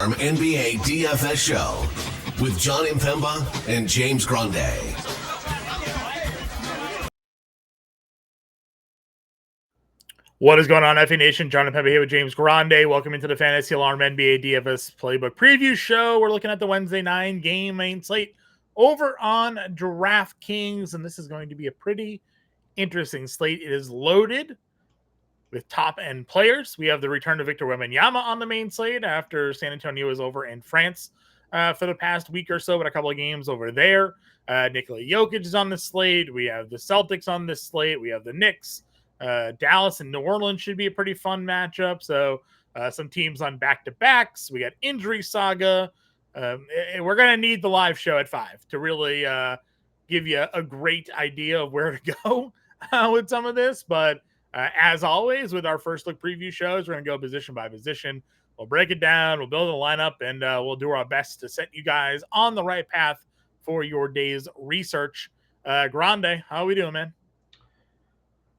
Alarm NBA DFS Show with John Impemba and James Grande. What is going on, FA Nation? John Impemba here with James Grande. Welcome into the Fantasy Alarm NBA DFS Playbook Preview Show. We're looking at the Wednesday 9-game main slate over on DraftKings, and this is going to be a pretty interesting slate. It is loaded with top-end players. We have the return of Victor Wembanyama on the main slate after San Antonio was over in France for the past week or so, but a couple of games over there. Nikola Jokic is on the slate. We have the Celtics on this slate. We have the Knicks. Dallas and New Orleans should be a pretty fun matchup. So some teams on back-to-backs. We got injury saga. We're going to need the live show at 5 to really give you a great idea of where to go with some of this. But as always, with our first look preview shows, we're going to go position by position. We'll break it down. We'll build a lineup, and we'll do our best to set you guys on the right path for your day's research. Grande, how are we doing, man?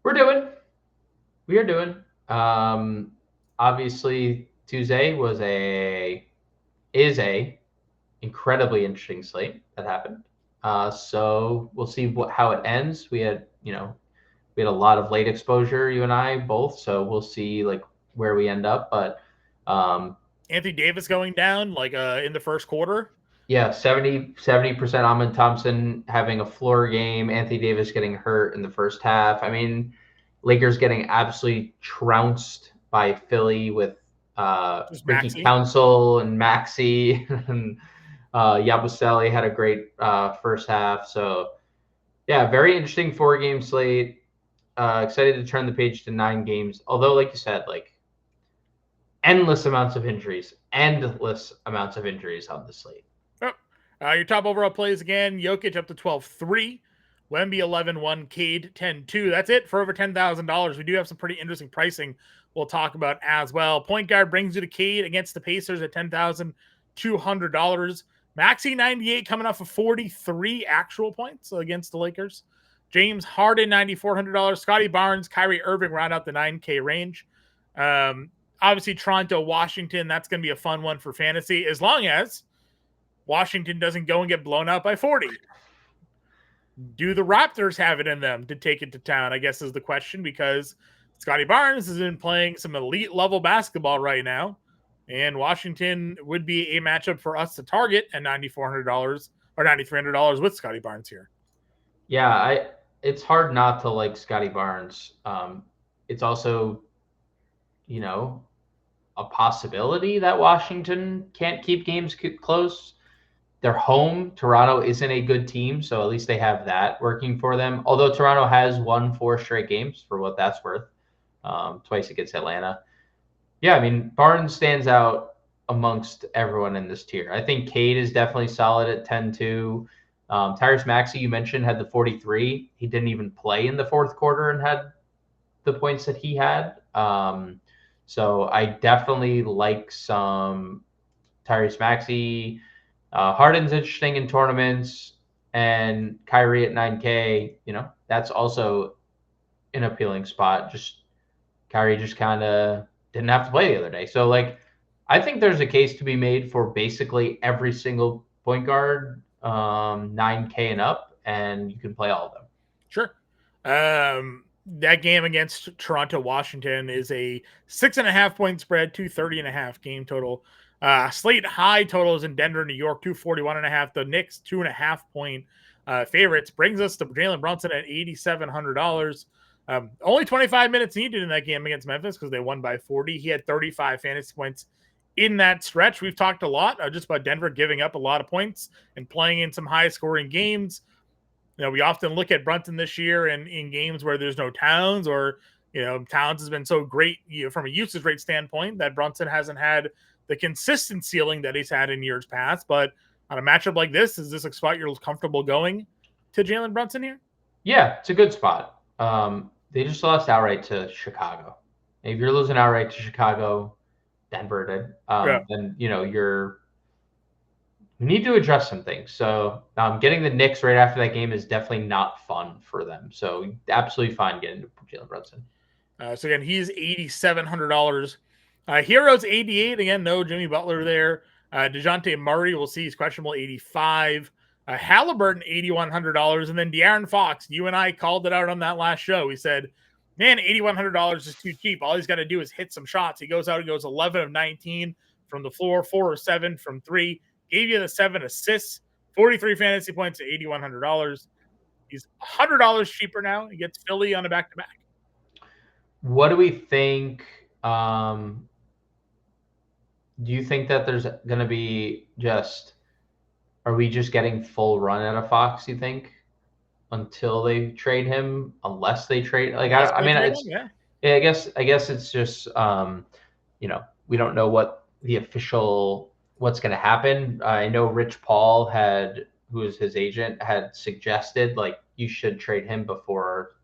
We are doing. Obviously, Tuesday is a incredibly interesting slate that happened. So we'll see how it ends. We had a lot of late exposure, you and I both. So we'll see where we end up. But Anthony Davis going down in the first quarter. Yeah, 70% Amon Thompson having a floor game. Anthony Davis getting hurt in the first half. I mean, Lakers getting absolutely trounced by Philly with Ricky Council and Maxey. And Yabusele had a great first half. So, yeah, very interesting 4-game slate. Excited to turn the page to 9 games. Although, like you said, endless amounts of injuries on the slate. Your top overall plays again, Jokic up to 12-3, Wemby 11-1, Cade 10-2. That's it for over $10,000. We do have some pretty interesting pricing we'll talk about as well. Point guard brings you to Cade against the Pacers at $10,200. Maxey 98 coming off of 43 actual points against the Lakers. James Harden $9,400. Scotty Barnes, Kyrie Irving round out the 9K range. Obviously Toronto, Washington, that's going to be a fun one for fantasy as long as Washington doesn't go and get blown out by 40. Do the Raptors have it in them to take it to town, I guess is the question, because Scotty Barnes has been playing some elite level basketball right now, and Washington would be a matchup for us to target at $9,400 or $9,300 with Scotty Barnes here. Yeah, it's hard not to like Scotty Barnes. It's also, a possibility that Washington can't keep games close. They're home. Toronto isn't a good team, so at least they have that working for them. Although Toronto has won 4 straight games, for what that's worth, twice against Atlanta. Yeah, I mean, Barnes stands out amongst everyone in this tier. I think Cade is definitely solid at 10-2. Tyrese Maxey, you mentioned, had the 43. He didn't even play in the fourth quarter and had the points that he had. So I definitely like some Tyrese Maxey. Harden's interesting in tournaments, and Kyrie at 9K, that's also an appealing spot. Kyrie just kind of didn't have to play the other day. So, I think there's a case to be made for basically every single point guard, 9K and up, and you can play all of them. Sure. That game against Toronto, Washington is a 6.5 point spread, 230.5 game total. Slate high totals in Denver, New York, 241.5. The Knicks 2.5 point favorites brings us to Jalen Brunson at $8,700. Only 25 minutes needed in that game against Memphis because they won by 40. He had 35 fantasy points in that stretch. We've talked a lot just about Denver giving up a lot of points and playing in some high scoring games. We often look at Brunson this year in games where there's no Towns, or Towns has been so great from a usage rate standpoint that Brunson hasn't had the consistent ceiling that he's had in years past. But on a matchup like this, is this a spot you're comfortable going to Jalen Brunson here? Yeah, it's a good spot. They just lost outright to Chicago. If you're losing outright to Chicago, Denver did, then you need to address some things. So getting the Knicks right after that game is definitely not fun for them. So absolutely fine getting to Jalen Brunson. So again, he's $8,700. Heroes 88 again. No Jimmy Butler there. DeJounte Murray, we'll see, he's questionable, 85. Halliburton, $8,100. And then De'Aaron Fox, you and I called it out on that last show. We said, man, $8,100 is too cheap. All he's got to do is hit some shots. He goes out and goes 11 of 19 from the floor, 4 of 7 from 3. Gave you the 7 assists, 43 fantasy points at $8,100. He's $100 cheaper now. He gets Philly on a back-to-back. What do we think? Do you think that there's going to be are we just getting full run out of Fox, you think, until they trade him, unless they trade? Like, I mean, it's, yeah, I guess it's just, we don't know what the what's going to happen. I know Rich Paul who is his agent, had suggested, like, you should trade him before,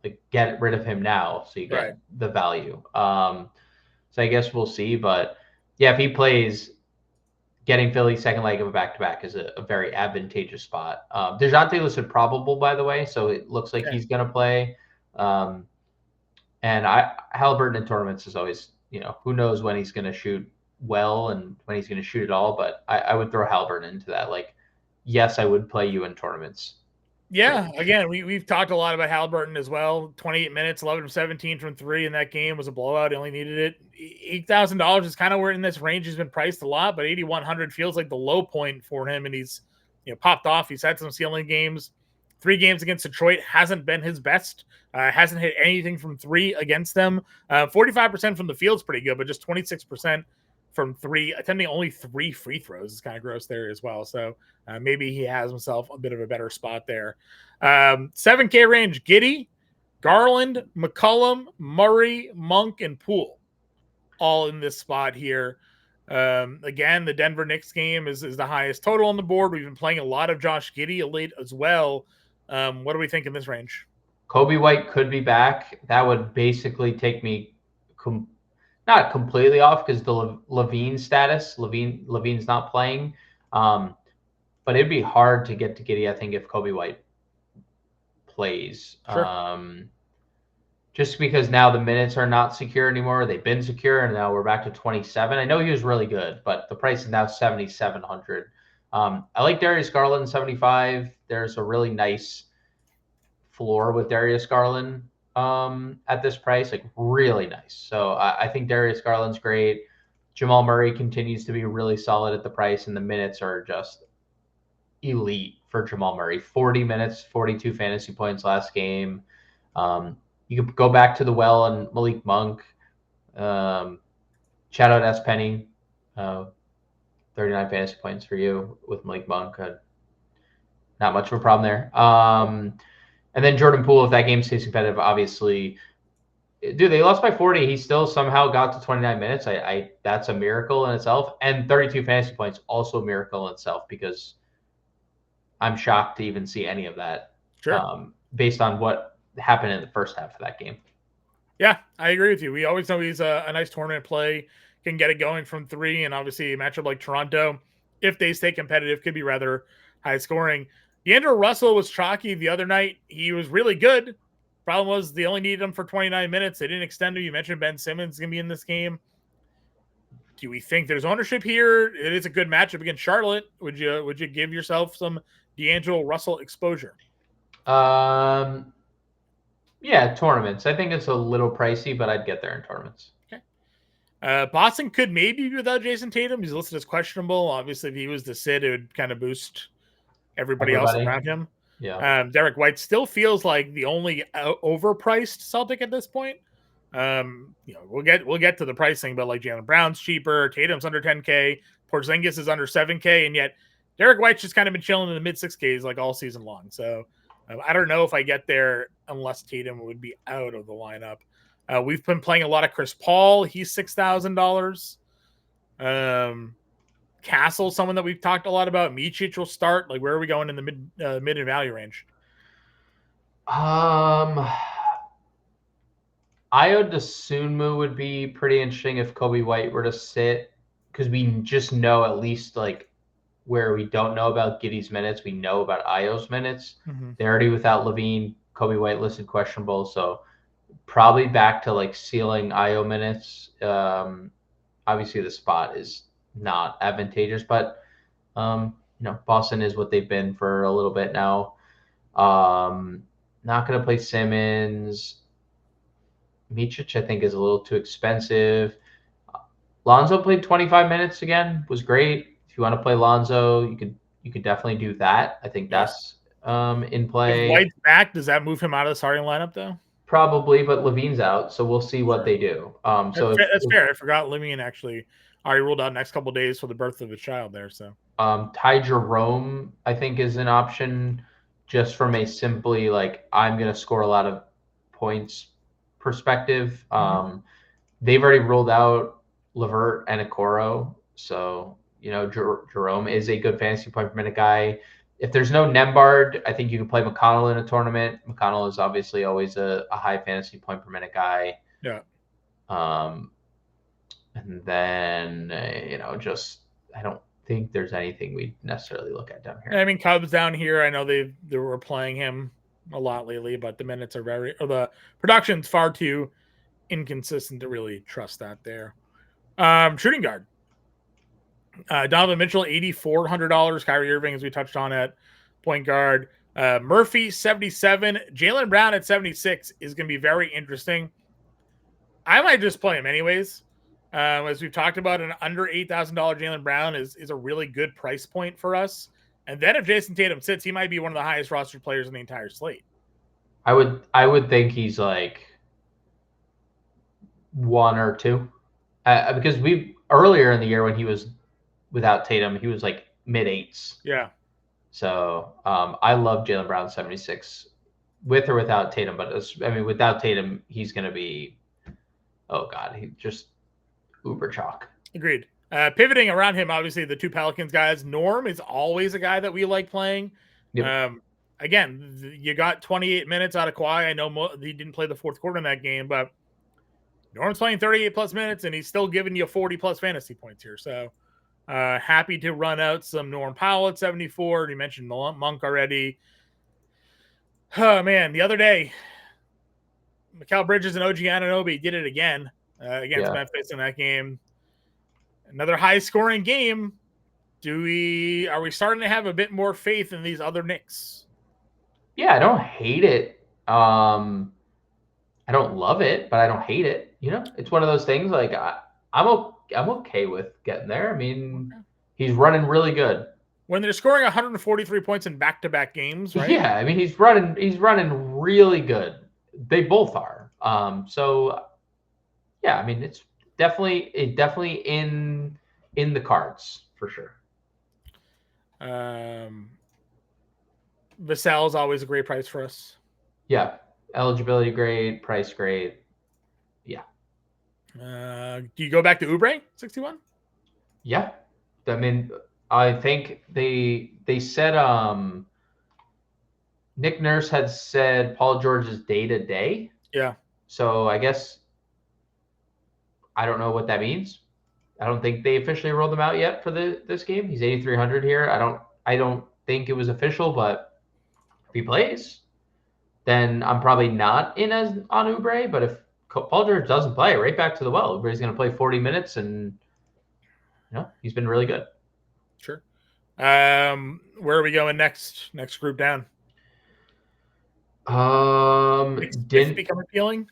like, get rid of him now so you get the value. So I guess we'll see. But yeah, if he plays, getting Philly's second leg of a back-to-back is a very advantageous spot. DeJounte listed probable, by the way, so it looks like he's going to play. And Halliburton in tournaments is always, who knows when he's going to shoot well and when he's going to shoot it all. But I would throw Halliburton into that. Like, yes, I would play you in tournaments. Yeah, again, we've talked a lot about Halliburton as well. 28 minutes, 11 of 17 from 3 in that game was a blowout. He only needed it. $8,000 is kind of where in this range has been priced a lot, but 8,100 feels like the low point for him, and he's popped off. He's had some ceiling games. 3 games against Detroit hasn't been his best. Hasn't hit anything from 3 against them. 45% from the field's pretty good, but just 26% from 3, attempting only 3 free throws is kind of gross there as well. So maybe he has himself a bit of a better spot there. 7K range, Giddey, Garland, McCollum, Murray, Monk, and Poole all in this spot here. Again, the Denver Knicks game is the highest total on the board. We've been playing a lot of Josh Giddey late as well. What do we think in this range? Kobe White could be back. That would basically take me not completely off because the Levine status, Levine's not playing. But it'd be hard to get to Giddey, I think, if Kobe White plays. Sure. Just because now the minutes are not secure anymore. They've been secure, and now we're back to 27. I know he was really good, but the price is now 7,700. I like Darius Garland 75. There's a really nice floor with Darius Garland at this price, like really nice. So I think Darius Garland's great. Jamal Murray continues to be really solid at the price, and the minutes are just elite for Jamal Murray. 40 minutes, 42 fantasy points last game. You could go back to the well and Malik Monk. Shout out S. Penny. 39 fantasy points for you with Malik Monk. Not much of a problem there. And then Jordan Poole, if that game stays competitive, obviously, dude, they lost by 40. He still somehow got to 29 minutes. That's a miracle in itself. And 32 fantasy points, also a miracle in itself, because I'm shocked to even see any of that. Sure. Based on what happened in the first half of that game. Yeah, I agree with you. We always know he's a nice tournament play, can get it going from 3, and obviously a matchup like Toronto, if they stay competitive, could be rather high scoring. D'Angelo Russell was chalky the other night. He was really good. Problem was they only needed him for 29 minutes. They didn't extend him. You mentioned Ben Simmons is going to be in this game. Do we think there's ownership here? It is a good matchup against Charlotte. Would you give yourself some D'Angelo Russell exposure? Yeah, tournaments. I think it's a little pricey, but I'd get there in tournaments. Okay. Boston could maybe be without Jason Tatum. He's listed as questionable. Obviously, if he was to sit, it would kind of boost everybody else around him. Yeah. Derek White still feels like the only overpriced Celtic at this point. We'll get to the pricing, but like Jaylen Brown's cheaper, Tatum's under 10K, Porzingis is under 7K, and yet Derek White's just kind of been chilling in the mid 6Ks like all season long. So I don't know if I get there unless Tatum would be out of the lineup. We've been playing a lot of Chris Paul. He's $6,000. Castle, someone that we've talked a lot about. Micic will start. Like, where are we going in the mid and value range? Ayo Dosunmu would be pretty interesting if Kobe White were to sit, because we just know at least like where we don't know about Giddey's minutes, we know about Ayo's minutes. Mm-hmm. They're already without Levine. Kobe White listed questionable, so probably back to like ceiling Ayo minutes. Obviously, the spot is not advantageous. But Boston is what they've been for a little bit now. Not going to play Simmons. Micic, I think, is a little too expensive. Lonzo played 25 minutes again, was great. If you want to play Lonzo, you could definitely do that. I think that's in play. If White's back, does that move him out of the starting lineup though? Probably, but Levine's out, so we'll see what they do. That's fair. I forgot Levine actually already ruled out next couple of days for the birth of his child there. So Ty Jerome, I think, is an option just from a simply like I'm going to score a lot of points perspective. They've already ruled out Levert and Okoro, so Jerome is a good fantasy point per minute guy. If there's no Nembhard, I think you can play McConnell in a tournament. McConnell is obviously always a high fantasy point per minute guy. Yeah. And then I don't think there's anything we necessarily look at down here. I mean, Cubs down here, I know they were playing him a lot lately, but the minutes are the production's far too inconsistent to really trust that there. Shooting guard. Donovan Mitchell, $8,400. Kyrie Irving, as we touched on, at point guard. Murphy, 77. Jaylen Brown at 76 is going to be very interesting. I might just play him anyways. As we've talked about, an under $8,000 Jaylen Brown is a really good price point for us. And then if Jason Tatum sits, he might be one of the highest rostered players in the entire slate. I would think he's like 1 or 2, because earlier in the year when he was without Tatum, he was like mid-8s. Yeah. So I love Jaylen Brown 76 with or without Tatum, but without Tatum, he's going to be, oh God, he just uber chalk. Agreed. Pivoting around him, obviously the two Pelicans guys. Norm is always a guy that we like playing. Yep. Again, you got 28 minutes out of Kawhi. I know he didn't play the fourth quarter in that game, but Norm's playing 38 plus minutes and he's still giving you 40 plus fantasy points here. So happy to run out some Norm Powell at 74. You mentioned Monk already. Oh man, the other day, Mikal Bridges and OG Anunoby did it again against Memphis in that game. Another high scoring game. Are we starting to have a bit more faith in these other Knicks? Yeah, I don't hate it. I don't love it, but I don't hate it. It's one of those things like I'm okay with getting there. I mean, he's running really good. When they're scoring 143 points in back-to-back games, right? Yeah, I mean he's running really good. They both are. So yeah, I mean it's definitely in the cards for sure. Vassell is always a great price for us. Yeah, eligibility great, price great. Yeah. Do you go back to Oubre 61? Yeah, I mean, I think they said Nick Nurse had said Paul George is day to day. Yeah. So I guess I don't know what that means. I don't think they officially rolled him out yet for this game. He's 8,300 here. I don't think it was official, but if he plays, then I'm probably not in as on Oubre. But if Paul George doesn't play, right back to the well. Oubre's going to play 40 minutes, and he's been really good. Sure. Where are we going next? Next group down. Didn't become appealing.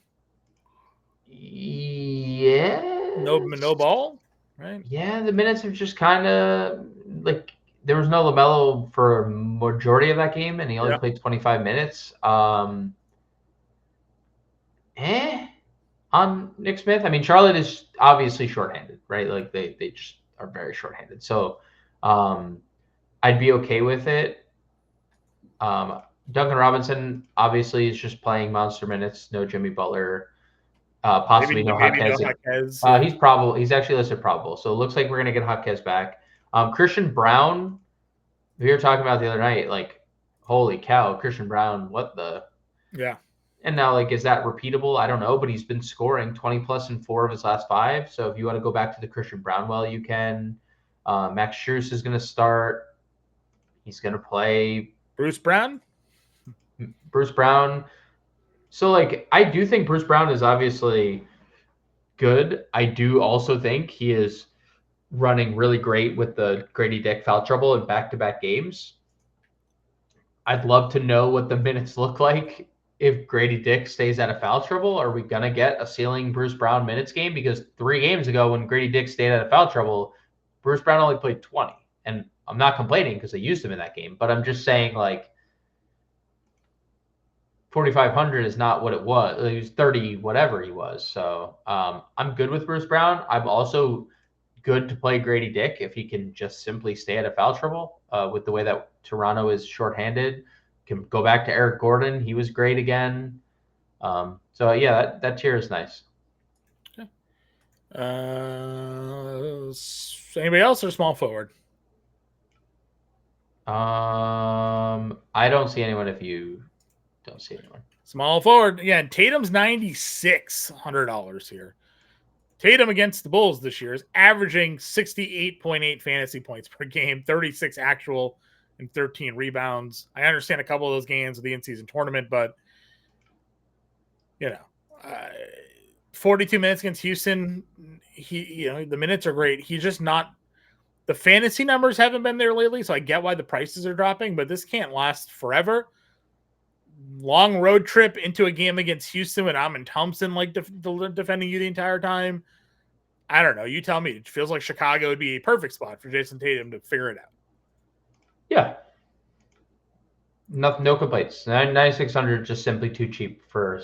Yeah. No ball. Right. Yeah, the minutes have just kind of like there was no LaMelo for a majority of that game, and he only played 25 minutes. On Nick Smith. I mean, Charlotte is obviously shorthanded, right? Like they just are very shorthanded. So I'd be okay with it. Duncan Robinson obviously is just playing monster minutes. No Jimmy Butler. Possibly no Jaquez. He's actually listed probable. So it looks like we're gonna get Jaquez back. Christian Brown, we were talking about the other night, like, holy cow, Christian Brown, what the? Yeah. And now, like, is that repeatable? I don't know, but he's been scoring 20 plus in 4 of his last 5. So if you want to go back to the Christian Brown well, you can. Max Strus is going to start. He's going to play Bruce Brown. So, like, I do think Bruce Brown is obviously good. I do also think he is running really great with the Grady Dick foul trouble in back-to-back games. I'd love to know what the minutes look like if Grady Dick stays out of foul trouble. Are we going to get a ceiling Bruce Brown minutes game? Because 3 games ago when Grady Dick stayed out of foul trouble, Bruce Brown only played 20. And I'm not complaining because they used him in that game, but I'm just saying, like, 4,500 is not what it was. He was 30, whatever he was. So I'm good with Bruce Brown. I'm also good to play Grady Dick if he can just simply stay out of foul trouble with the way that Toronto is shorthanded. Can go back to Eric Gordon. He was great again. So, yeah, that tier is nice. Okay. Anybody else or small forward? I don't see anyone if you don't see anyone. Small forward. Yeah, Tatum's $9,600 here. Tatum against the Bulls this year is averaging 68.8 fantasy points per game, 36 actual, and 13 rebounds. I understand a couple of those games of the in-season tournament, but 42 minutes against Houston. The minutes are great. He's just not. The fantasy numbers haven't been there lately, so I get why the prices are dropping, but this can't last forever. Long road trip into a game against Houston with Amin Thompson defending you the entire time. I don't know. You tell me. It feels like Chicago would be a perfect spot for Jason Tatum to figure it out. Yeah. No complaints. 9,600 just simply too cheap for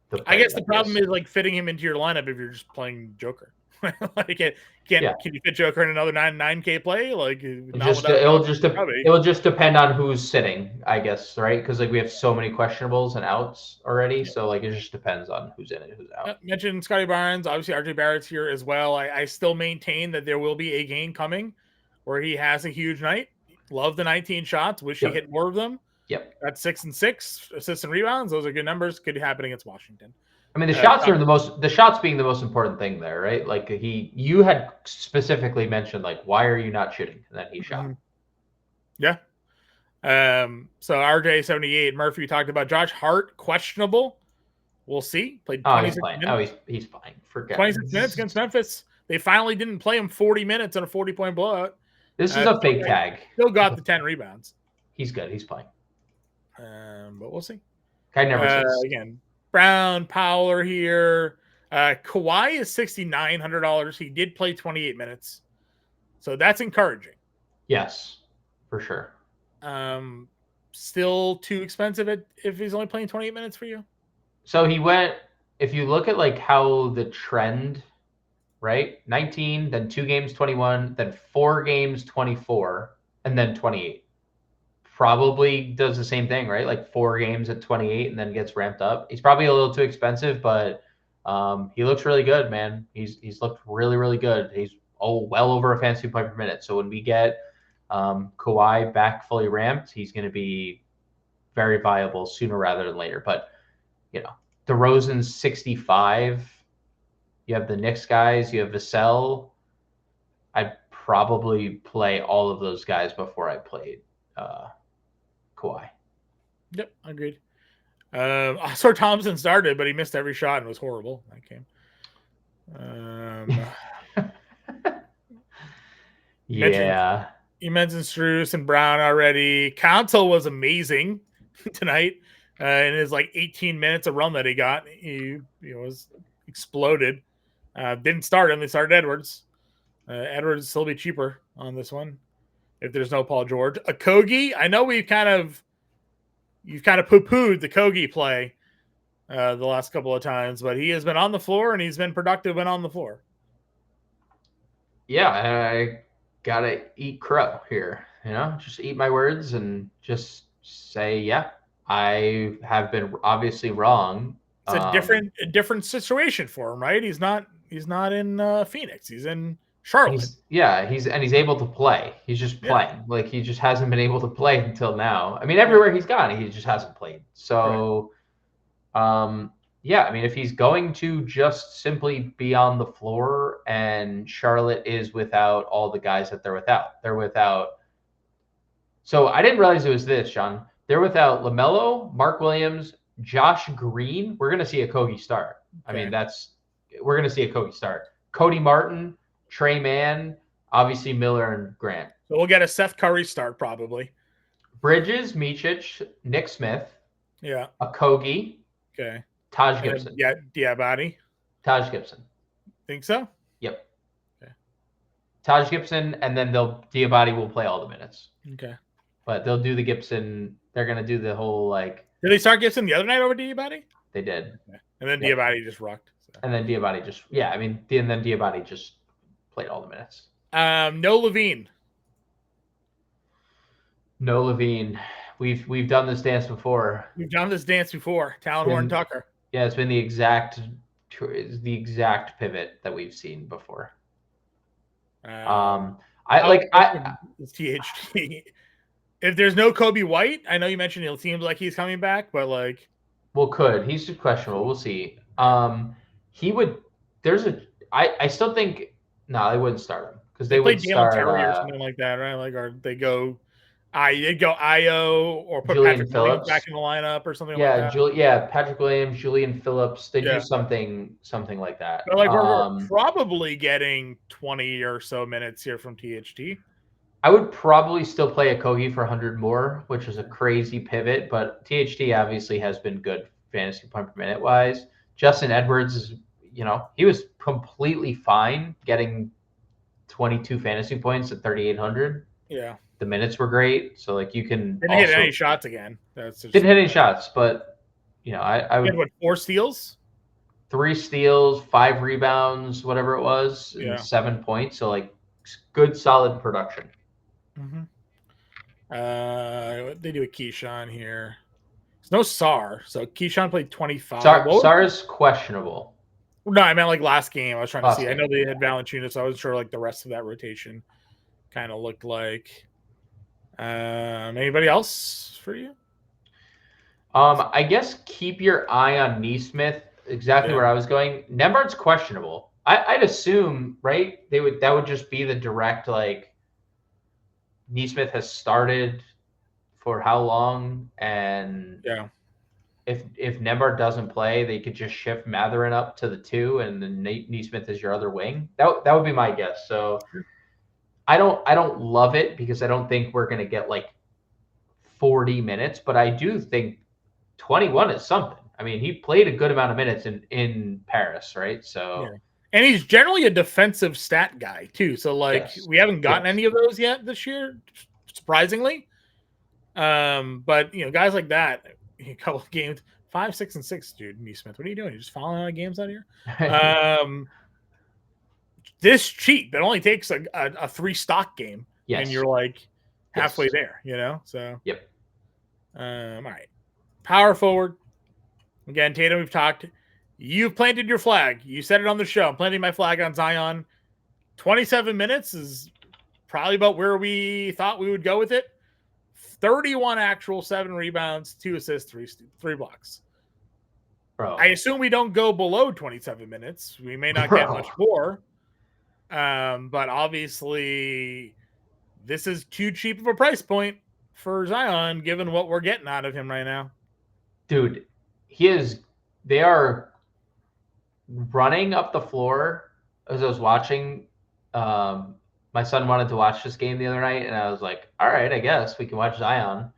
the play. I guess the problem is like fitting him into your lineup if you're just playing Joker. Like, can you fit Joker in another 9K play? Like, it'll just depend on who's sitting, I guess, right? Because like we have so many questionables and outs already, so like it just depends on who's in and who's out. Mentioned Scotty Barnes, obviously RJ Barrett's here as well. I still maintain that there will be a game coming where he has a huge night. Love the 19 shots. Wish he hit more of them. Yep. That's 6 and 6 assists and rebounds. Those are good numbers. Could happen against Washington. I mean, the shots being the most important thing there, right? Like you had specifically mentioned, like, why are you not shooting? And then he shot. Yeah. So RJ 78, Murphy talked about Josh Hart, questionable. We'll see. Played 26 minutes. He's fine. Forget 26 minutes against Memphis. They finally didn't play him 40 minutes on a 40-point blowout. This is a fake tag. Still got the 10 rebounds. He's good. He's playing. But we'll see. Guy never sits. Again, Brown, Powell are here. Kawhi is $6,900. He did play 28 minutes. So that's encouraging. Yes, for sure. Still too expensive if he's only playing 28 minutes for you? So he went, if you look at like how the trend, right? 19, then 2 games, 21, then 4 games, 24, and then 28. Probably does the same thing, right? Like 4 games at 28 and then gets ramped up. He's probably a little too expensive, but he looks really good, man. He's looked really, really good. He's well over a fantasy point per minute. So when we get Kawhi back fully ramped, he's going to be very viable sooner rather than later. But, DeRozan's 65. You have the Knicks guys. You have Vassell. I'd probably play all of those guys before I played Kawhi. Yep, agreed. I saw Thompson started, but he missed every shot and was horrible that game. Yeah. You mentioned Strus and Brown already. Council was amazing tonight in his 18 minutes of run that he got. He was exploded. Didn't start him. They started Edwards. Edwards will still be cheaper on this one if there's no Paul George. A Kogi, I know you've kind of poo-pooed the Kogi play the last couple of times, but he has been on the floor and he's been productive when on the floor. Yeah, I gotta eat crow here. Just eat my words and just say, yeah, I have been obviously wrong. It's a different situation for him, right? He's not in Phoenix. He's in Charlotte. He's able to play. He's just playing. Like he just hasn't been able to play until now. I mean, everywhere he's gone, he just hasn't played. So, if he's going to just simply be on the floor and Charlotte is without all the guys that they're without. So I didn't realize it was this, Sean. They're without LaMelo, Mark Williams, Josh Green. We're going to see a Kogi start. Okay. I mean, we're going to see a Kogi start. Cody Martin, Trey Mann, obviously Miller and Grant. So we'll get a Seth Curry start probably. Bridges, Micic, Nick Smith, Yeah. Okogie, Okay. Taj Gibson. Yeah. Diabati. Taj Gibson. Think so? Yep. Okay. Taj Gibson, and then Diabati will play all the minutes. Okay. But they'll do the Gibson. They're gonna do the whole like. Did they start Gibson the other night over Diabati? They did. Okay. And then Diabati just rocked. So. And then Diabati and then Diabati just played all the minutes. No Levine. No Levine. We've done this dance before. We've done this dance before. Talon Horn Tucker. Yeah, it's been the exact pivot that we've seen before. It's THT. If there's no Kobe White, I know you mentioned it seems like he's coming back, but like, he's questionable. We'll see. He would. I still think they wouldn't start him because they would start Terry or something like that, right? Like, or they go. They'd go Io or put Julian Patrick Phillips Williams back in the lineup or something like that. Patrick Williams, Julian Phillips. They do something like that. But like we're probably getting 20 or so minutes here from THT. I would probably still play Okogie for 100 more, which is a crazy pivot, but THT obviously has been good fantasy point per minute wise. Justin Edwards is, he was completely fine getting 22 fantasy points at 3,800. Yeah. The minutes were great, so like you can didn't hit any shots again. Didn't hit any shots, but I would. He had 4 steals, 3 steals, 5 rebounds, whatever it was, and 7 points. So like good, solid production. Mm-hmm. They do a Keyshawn here. There's no Sar, so Keyshawn played 25. Sar is questionable. No, I meant like last game. I was trying to see. I know they had Valanciunas, so I wasn't sure like the rest of that rotation kind of looked like. Anybody else for you? I guess keep your eye on Neesmith. Exactly where I was going. Nembhard's questionable. I'd assume, right? That would just be the direct like. Neesmith has started for how long, and if Nembhard doesn't play, they could just shift Matherin up to the 2, and then Neesmith is your other wing. That would be my guess. So. I don't love it because I don't think we're going to get like 40 minutes, but I do think 21 is something. I mean, he played a good amount of minutes in Paris, right? So, and he's generally a defensive stat guy too. So like we haven't gotten any of those yet this year, surprisingly. But guys like that, a couple of games, 5, 6, and 6, dude. Neesmith, what are you doing? You're just following out of games out here. This cheap, it only takes a 3 stock game, and you're like halfway there, So yep. All right, power forward. Again, Tatum, we've talked. You've planted your flag. You said it on the show. I'm planting my flag on Zion. 27 minutes is probably about where we thought we would go with it. 31 actual, 7 rebounds, 2 assists, 3 blocks. Bro. I assume we don't go below 27 minutes. We may not get much more. But obviously this is too cheap of a price point for Zion, given what we're getting out of him right now. Dude, they are running up the floor. As I was watching, my son wanted to watch this game the other night, and I was like, all right, I guess we can watch Zion.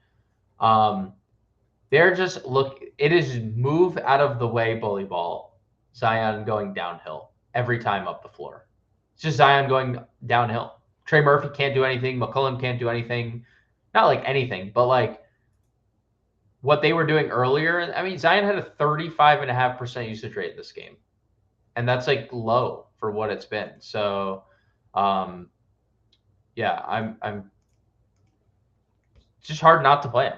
They're just it is move out of the way bully ball. Zion going downhill every time up the floor. It's just Zion going downhill. Trey Murphy can't do anything. McCollum can't do anything. Not like anything, but like what they were doing earlier. I mean, Zion had a 35.5% usage rate this game. And that's like low for what it's been. So, I'm it's just hard not to play him.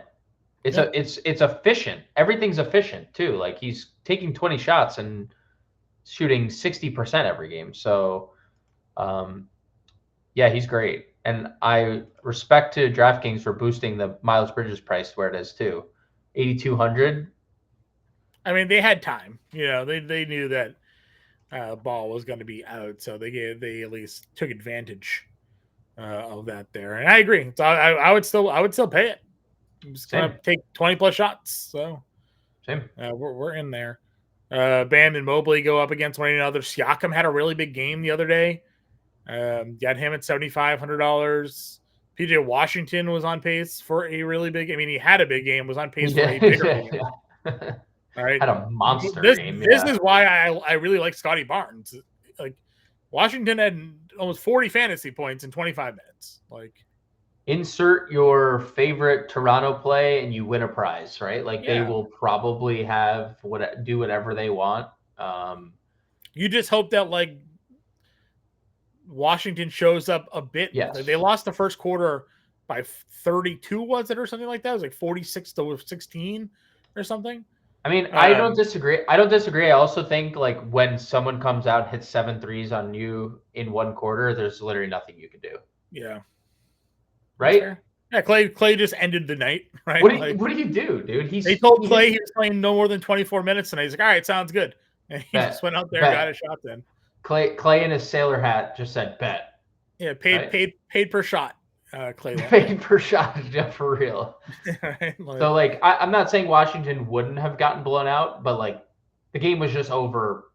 It's efficient. Everything's efficient too. Like he's taking 20 shots and shooting 60% every game. So, he's great. And I respect to DraftKings for boosting the Miles Bridges price where it is too. 8,200. I mean, they had time. They knew that Ball was going to be out, so they at least took advantage of that there. And I agree. So I would still pay it. I'm just going to take 20 plus shots. So same. We're in there. Bam and Mobley go up against one another. Siakam had a really big game the other day. Got him at $7,500. PJ Washington was on pace for a really big. I mean, he had a big game. Was on pace for a bigger game. Yeah. All right, Had a monster this, game. This is why I really like Scotty Barnes. Like Washington had almost 40 fantasy points in 25 minutes. Like insert your favorite Toronto play and you win a prize, right? Like they will probably do whatever they want. You just hope that like Washington shows up a bit. Yes. Like, they lost the first quarter by 32, was it, or something like that? It was like 46-16 or something. I mean, I don't disagree. I also think like when someone comes out, hits 7 threes on you in one quarter, there's literally nothing you can do. Yeah. Right? Yeah, Clay just ended the night, right? What do you do, dude? They told Clay he was playing no more than 24 minutes tonight. He's like, all right, sounds good. And he just went out there and got a shot then. Clay in his sailor hat just said bet. Yeah, paid per shot. Clay paid per shot, yeah, for real. Right? So like I'm not saying Washington wouldn't have gotten blown out, but like the game was just over.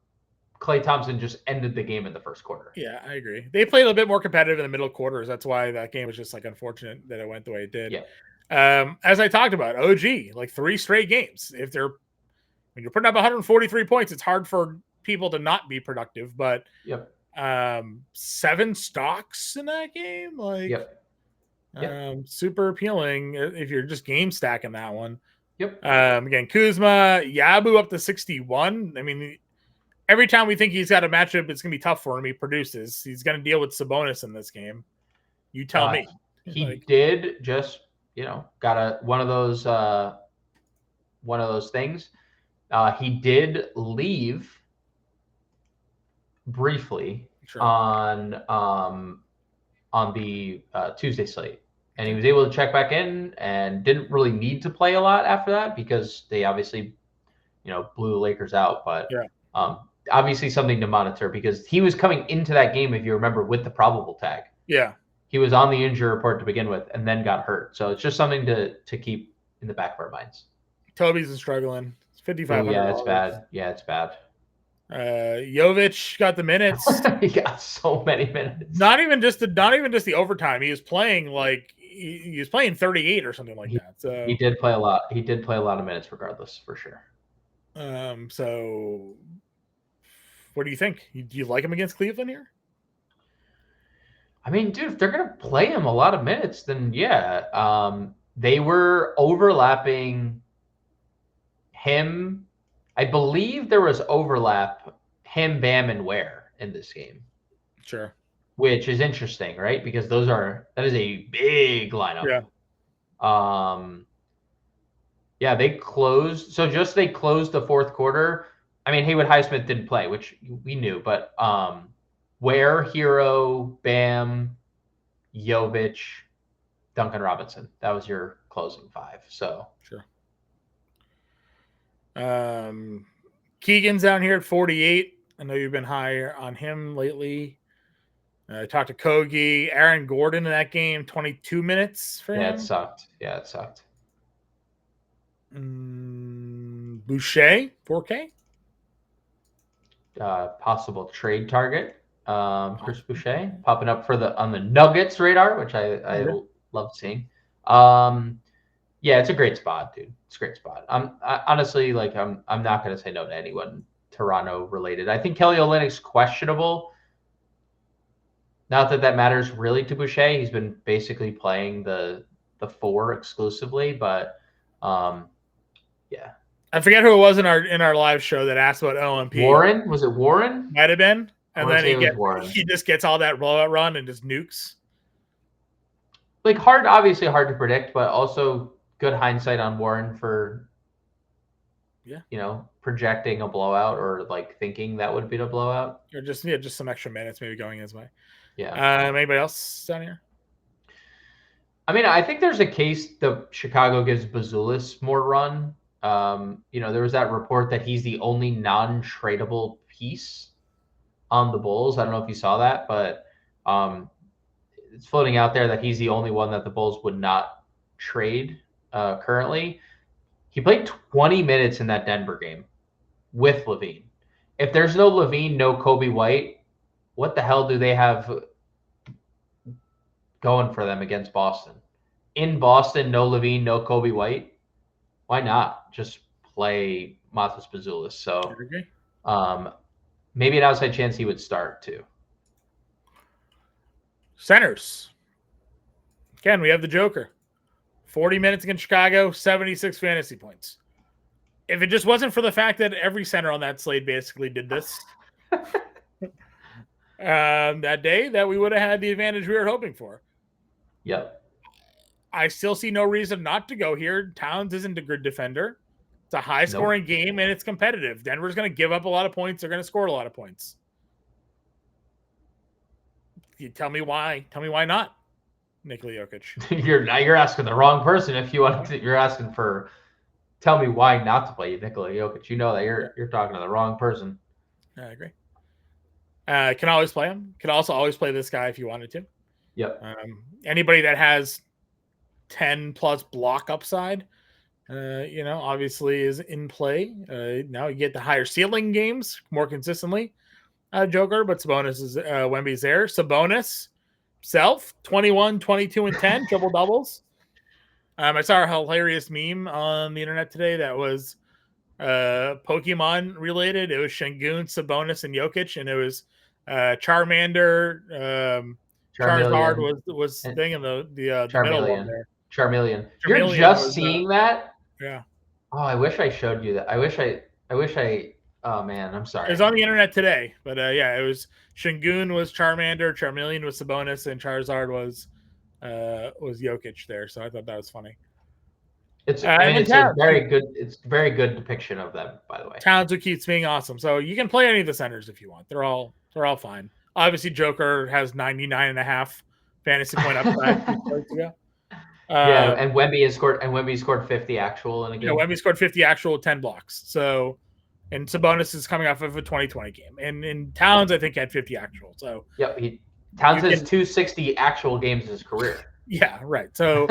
Klay Thompson just ended the game in the first quarter. Yeah, I agree. They played a little bit more competitive in the middle quarters. That's why that game was just like unfortunate that it went the way it did. Yeah. As I talked about, OG, like 3 straight games. When you're putting up 143 points, it's hard for people to not be productive. But 7 stocks in that game, like super appealing if you're just game stacking that one. Again, Kuzma, Yabu up to 61. I mean, every time we think he's got a matchup, it's going to be tough for him. He produces. He's going to deal with Sabonis in this game. You tell me. He did just, got one of those things. He did leave briefly on the Tuesday slate, and he was able to check back in and didn't really need to play a lot after that because they obviously, blew the Lakers out. But obviously something to monitor because he was coming into that game, if you remember, with the probable tag. Yeah. He was on the injury report to begin with and then got hurt. So it's just something to keep in the back of our minds. Toby's is struggling. It's $5,500. Yeah, it's bad. Yeah, it's bad. Jovic got the minutes. He got so many minutes. Not even just the overtime. He was playing like he was playing 38 or something like that. So he did play a lot. He did play a lot of minutes regardless, for sure. So what do you think? Do you like him against Cleveland here? I mean, dude, if they're going to play him a lot of minutes, then yeah. They were overlapping him. I believe there was overlap him, Bam, and Ware in this game. Sure. Which is interesting, right? Because that is a big lineup. Yeah. They closed. So they closed the fourth quarter. I mean, Haywood Highsmith didn't play, which we knew, but Ware, Hero, Bam, Jovic, Duncan Robinson. That was your closing 5. So sure. Keegan's down here at 48. I know you've been higher on him lately. I talked to Kogi. Aaron Gordon in that game, 22 minutes for him. Yeah, it sucked. Boucher, 4K. Possible trade target. Chris Boucher popping up on the Nuggets radar, which I love seeing. Yeah, it's a great spot, dude. It's a great spot. Honestly, like I'm not going to say no to anyone Toronto related. I think Kelly Olynyk's questionable. Not that matters really to Boucher. He's been basically playing the 4 exclusively, but yeah. I forget who it was in our live show that asked about OMP. Warren? Was it Warren? Might have been. And then he just gets all that blowout run and just nukes. Like obviously hard to predict, but also good hindsight on Warren for projecting a blowout or like thinking that would be a blowout. Or just some extra minutes maybe going his way. Yeah. Anybody else down here? I mean, I think there's a case that Chicago gives Bazulis more run. There was that report that he's the only non-tradable piece on the Bulls. I don't know if you saw that, but it's floating out there that he's the only one that the Bulls would not trade currently. He played 20 minutes in that Denver game with LaVine. If there's no LaVine, no Kobe White, what the hell do they have going for them against Boston. In Boston, no Levine, no Kobe White. Why not just play Matas Pazulis? So maybe an outside chance he would start too. Centers. Again, we have the Joker. 40 minutes against Chicago, 76 fantasy points. If it just wasn't for the fact that every center on that slate basically did this that day, that we would have had the advantage we were hoping for. Yep. I still see no reason not to go here. Towns isn't a good defender. It's a high-scoring game, and it's competitive. Denver's going to give up a lot of points. They're going to score a lot of points. You tell me why. Tell me why not, Nikola Jokic. You're asking the wrong person. If you want to, you're asking for. Tell me why not to play Nikola Jokic. You know that you're talking to the wrong person. I agree. Can always play him. Can also always play this guy if you wanted to. Yep. Anybody that has 10 plus block upside, obviously is in play. Now you get the higher ceiling games more consistently. Joker, but Sabonis is Wemby's there. Sabonis self 21, 22, and 10 triple doubles. I saw a hilarious meme on the internet today that was Pokemon related. It was Şengün, Sabonis, and Jokic, and it was Charmander. Charizard was thing in the middle one there. Charmeleon. You're just seeing that? Yeah. Oh, I wish I showed you that. I wish I. Oh man, I'm sorry. It was on the internet today, but it was Şengün was Charmander, Charmeleon was Sabonis, and Charizard was Jokic there. So I thought that was funny. It's a very good. It's a very good depiction of them, by the way. Towns who keeps being awesome. So you can play any of the centers if you want. They're all fine. Obviously, Joker has 99.5 fantasy point upside. And Wemby scored 50 actual in a game. Wemby scored 50 actual, 10 blocks. So, and Sabonis is coming off of a 2020 game, and in Towns I think had 50 actual. So yep, Towns has 260 actual games in his career. Yeah, right. So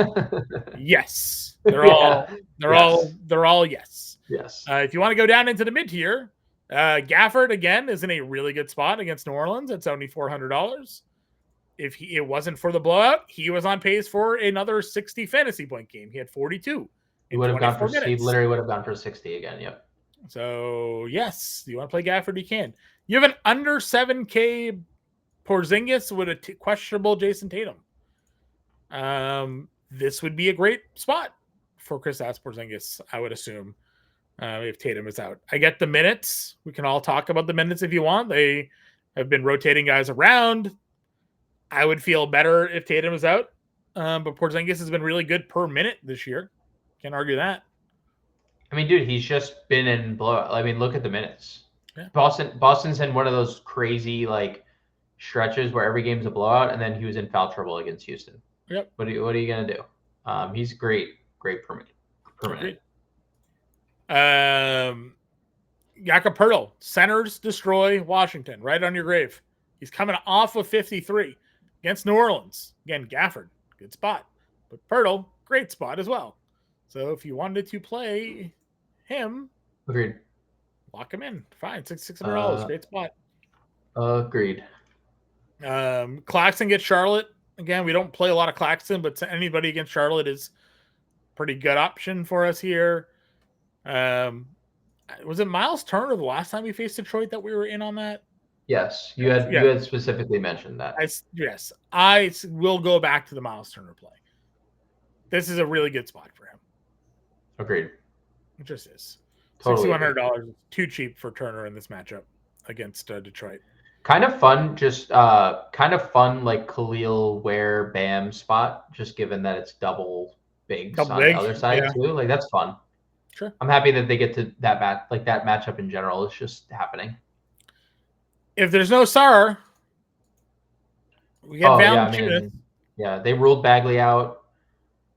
yes, they're all yes. Yes. If you want to go down into the mid tier, Gafford again is in a really good spot against New Orleans at $7,400. If it wasn't for the blowout, he was on pace for another 60 fantasy point game. He had 42. He would have gone for. He literally would have gone for 60 again. Yep. So yes, you want to play Gafford, you can. You have an under 7K Porzingis with a questionable Jason Tatum. This would be a great spot for Kristaps Porzingis, I would assume, if Tatum is out. I get the minutes. We can all talk about the minutes if you want. They have been rotating guys around. I would feel better if Tatum is out, but Porzingis has been really good per minute this year. Can't argue that. I mean, dude, he's just been in blowout. I mean, look at the minutes. Yeah. Boston's in one of those crazy stretches where every game's a blowout, and then he was in foul trouble against Houston. Yep. What are you gonna do? He's great per minute. Jakob Poeltl, centers destroy Washington right on your grave. He's coming off of 53 against New Orleans. Again, Gafford, good spot, but Poeltl, great spot as well. So if you wanted to play him, agreed. Lock him in. Fine, $600, great spot. Agreed. Claxton gets Charlotte. Again, we don't play a lot of Claxton, but anybody against Charlotte is a pretty good option for us here. Was it Miles Turner the last time we faced Detroit that we were in on that? Yes, you had specifically mentioned that. I will go back to the Miles Turner play. This is a really good spot for him. Agreed. It just is. Totally $6,100 is too cheap for Turner in this matchup against Detroit. Kind of fun, like Khalil Ware Bam spot, just given that it's double bigs on the other side too. That's fun. Sure. I'm happy that they get to that matchup in general. It's just happening. If there's no Sarr, we get Valanciunas. Yeah, they ruled Bagley out,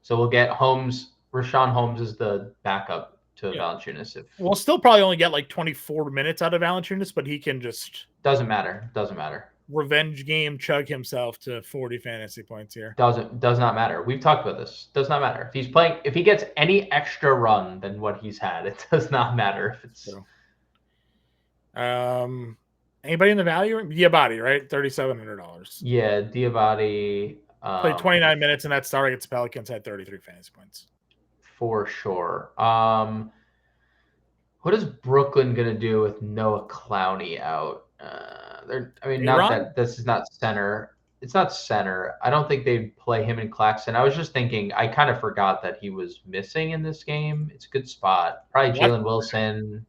so we'll get Holmes. Rashawn Holmes is the backup to Valanciunas. We'll still probably only get 24 minutes out of Valanciunas, but he can just doesn't matter. Revenge game chug himself to 40 fantasy points here. Does not matter. We've talked about this. Does not matter. If he gets any extra run than what he's had, it does not matter if it's anybody in the value? Diabate, right? $3,700. Yeah, Diabate. Played 29 minutes, and that start against Pelicans had 33 fantasy points. For sure. What is Brooklyn going to do with Noah Clowney out? Not that this is not center. It's not center. I don't think they'd play him in Claxton. I was just thinking, I kind of forgot that he was missing in this game. It's a good spot. Probably Jalen Wilson.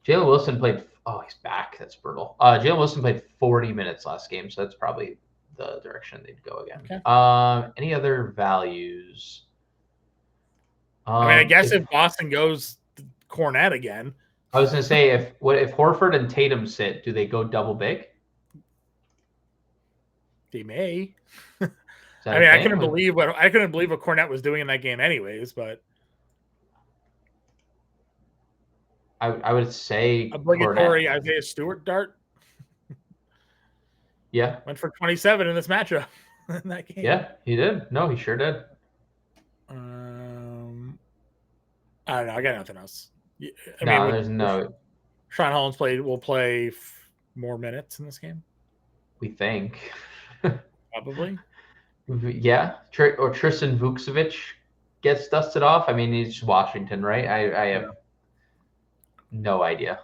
Jalen Wilson played. Oh, he's back. That's brutal. Jalen Wilson played 40 minutes last game, so that's probably the direction they'd go again. Okay. Any other values? I guess if Boston goes Cornet again. I was going to say, if Horford and Tatum sit, do they go double big? They may. I couldn't believe what Cornet was doing in that game, anyways. But I would say obligatory Isaiah Stewart dart. Yeah, went for 27 in this matchup in that game. Yeah, he did. No, he sure did. I don't know. I got nothing else. There's no. Sean Hollins will play more minutes in this game. We think. Probably. Yeah. Or Tristan Vukcevic gets dusted off. I mean, he's Washington, right? I have no idea.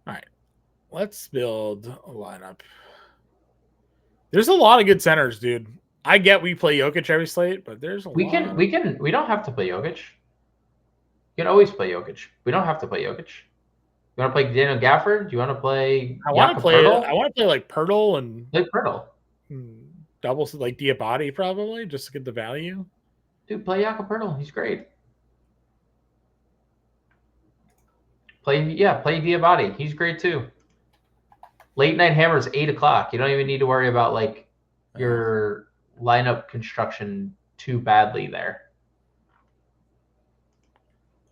All right. Let's build a lineup. There's a lot of good centers, dude. I get we play Jokic every slate, but there's we don't have to play Jokic. You can always play Jokic. We don't have to play Jokic. You want to play Daniel Gafford? Do you want to play? I want to play like Pirtle and play Pirtle. Doubles like Diabate probably just to get the value. Dude, play Jakob Pirtle. He's great. Play Diabate. He's great too. Late night hammers 8:00. You don't even need to worry about like your lineup construction too badly there.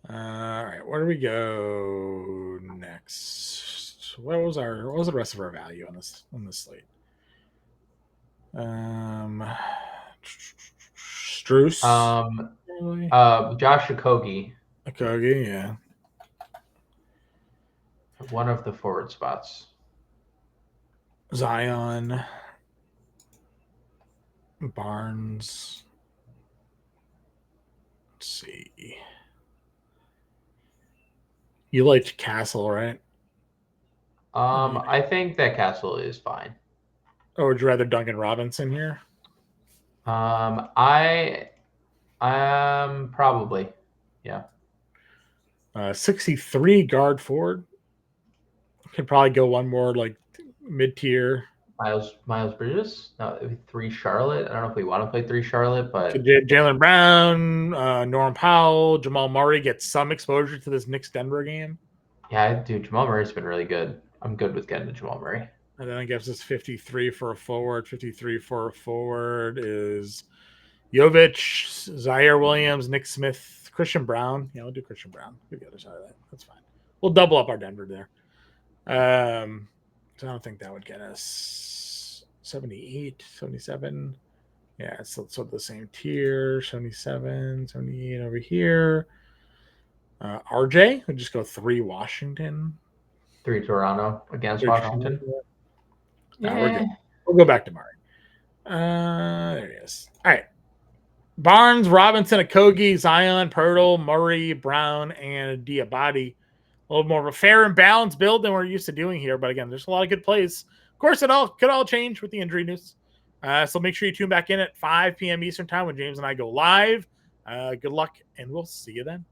All right, where do we go next? What was the rest of our value on this slate? Strus. Josh Okogie. Okogie, yeah. One of the forward spots. Zion. Barnes. Let's see. You liked Castle, right? I think that Castle is fine. Or would you rather Duncan Robinson here? Probably, yeah. 63 guard forward. Could probably go one more like mid-tier. Miles Bridges? No, 3 Charlotte. I don't know if we want to play 3 Charlotte, but Jaylen Brown, Norm Powell, Jamal Murray get some exposure to this Knicks Denver game. Yeah, dude, Jamal Murray's been really good. I'm good with getting to Jamal Murray. And then it gives us 53 for a forward. 53 for a forward is Jovic, Zaire Williams, Nick Smith, Christian Brown. Yeah, we'll do Christian Brown. Get the other side of that. That's fine. We'll double up our Denver there. So I don't think that would get us 78, 77. Yeah, it's sort of the same tier. 77, 78 over here. RJ would just go 3 Washington. 3 Toronto against Washington. No, we're good. We'll go back to Murray. There he is. All right. Barnes, Robinson, Okogie, Zion, Pirtle, Murray, Brown, and Diabate. A little more of a fair and balanced build than we're used to doing here. But again, there's a lot of good plays. Of course, it could all change with the injury news. So make sure you tune back in at 5 p.m. Eastern time when James and I go live. Good luck, and we'll see you then.